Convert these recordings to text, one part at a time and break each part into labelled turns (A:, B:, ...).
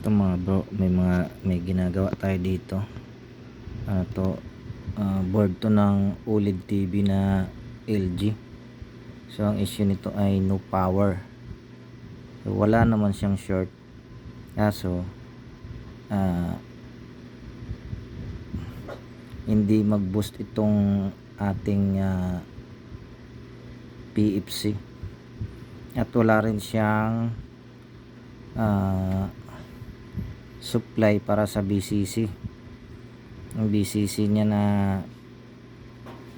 A: Ito mga bro, may ginagawa tayo dito. Ano to? Board to ng OLED TV na LG. So ang issue nito ay no power. So wala naman siyang short. Kaso hindi mag-boost itong ating PFC. At wala rin siyang supply para sa BCC. Ang BCC niya na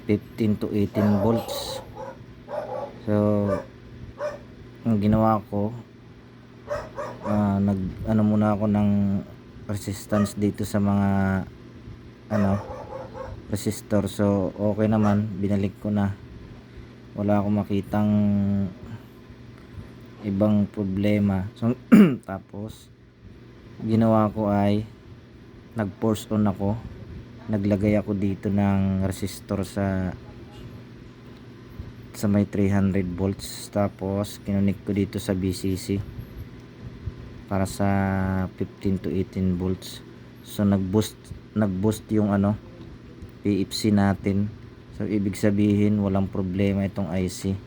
A: 15 to 18 volts. So ang ginawa ko, nag muna ako ng resistance dito sa mga resistor. So okay naman, binalik ko na, wala akong makitang ibang problema. So tapos ginawa ko ay nag-force on ako, naglagay ako dito ng resistor sa may 300 volts, tapos kinonek ko dito sa BCC para sa 15 to 18 volts. So nag-boost yung PFC natin. So ibig sabihin walang problema itong IC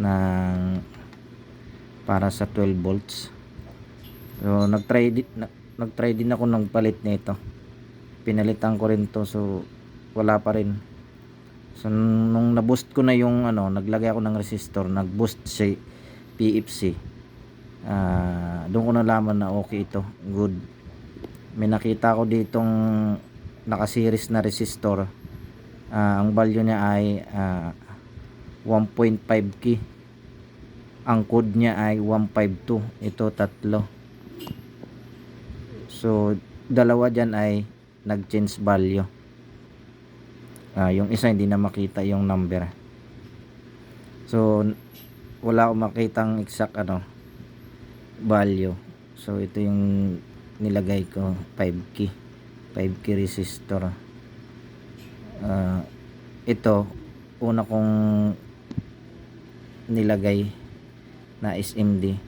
A: ng para sa 12 volts. So nagtry din ako ng palit nito. Pinalitan ko rin to, so wala pa rin. So nung na-boost ko na yung naglagay ako ng resistor, nag-boost si PFC. Doon ko nalaman na okay ito, good. May nakita ko ditong naka-series na resistor. Ang value niya ay 1.5 key. Ang code niya ay 152. Ito tatlo. So dalawa dyan ay nag-change value. Yung isa hindi na makita yung number. So wala akong makitang exact value. So ito yung nilagay ko, 5 key resistor. Ito una kong nilagay na SMD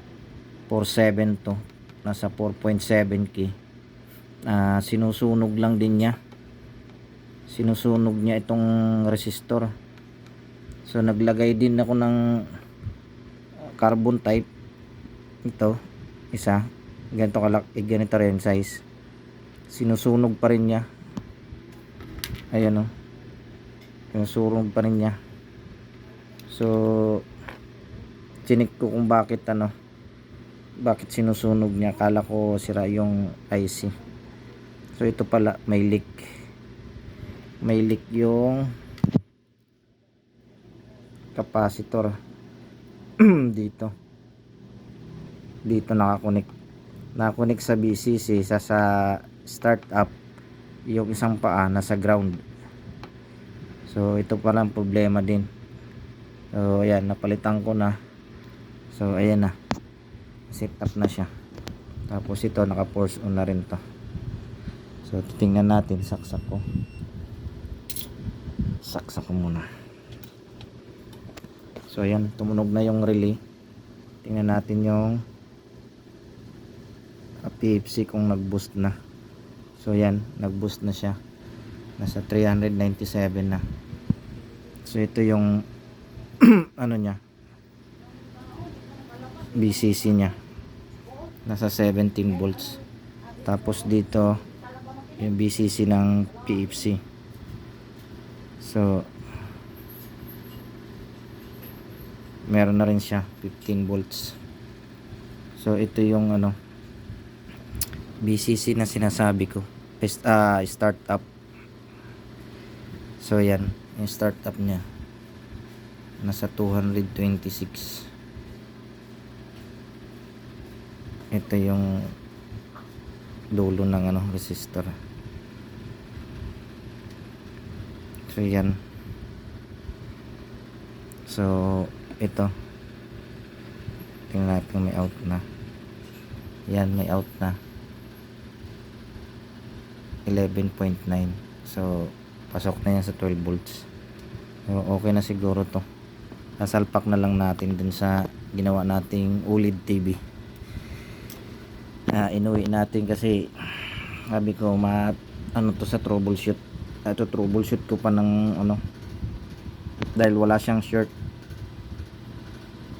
A: 47 to, nasa 4.7 key. Sinusunog lang din niya, sinusunog niya itong resistor. So naglagay din ako ng carbon type. Ito isa, ganito kalaki, ganito rin size. Sinusunog pa rin niya. Ayan sinusunog pa rin niya. So chinik ko kung bakit sinusunog niya. Akala ko sira yung IC. So ito pala, may leak yung capacitor. dito nakakonek sa BCC, sa startup. Yung isang paa nasa ground. So ito pala ang problema din. So ayan, napalitan ko na. So ayan na, set up na siya. Tapos ito naka-force on na rin to. So titingnan natin, saksak ko muna. So ayan, tumunog na yung relay. Tingnan natin yung PFC kung nag-boost na. So ayan, nag-boost na siya, nasa 397 na. So ito yung niya, BCC niya, nasa 17 volts. Tapos dito yung BCC ng PFC. So meron na rin siya 15 volts. So ito yung BCC na sinasabi ko, startup. So yan yung startup niya, nasa 226. Ito yung dulo ng resistor. So yan. So ito, tingnan natin, may out na. Yan, may out na 11.9. So pasok na yan sa 12 volts. So okay na siguro to. Sasalpak na lang natin dun sa ginawa nating OLED TV. inuwi natin kasi sabi ko ano to sa troubleshoot. Ito troubleshoot ko pa ng ano dahil wala siyang short.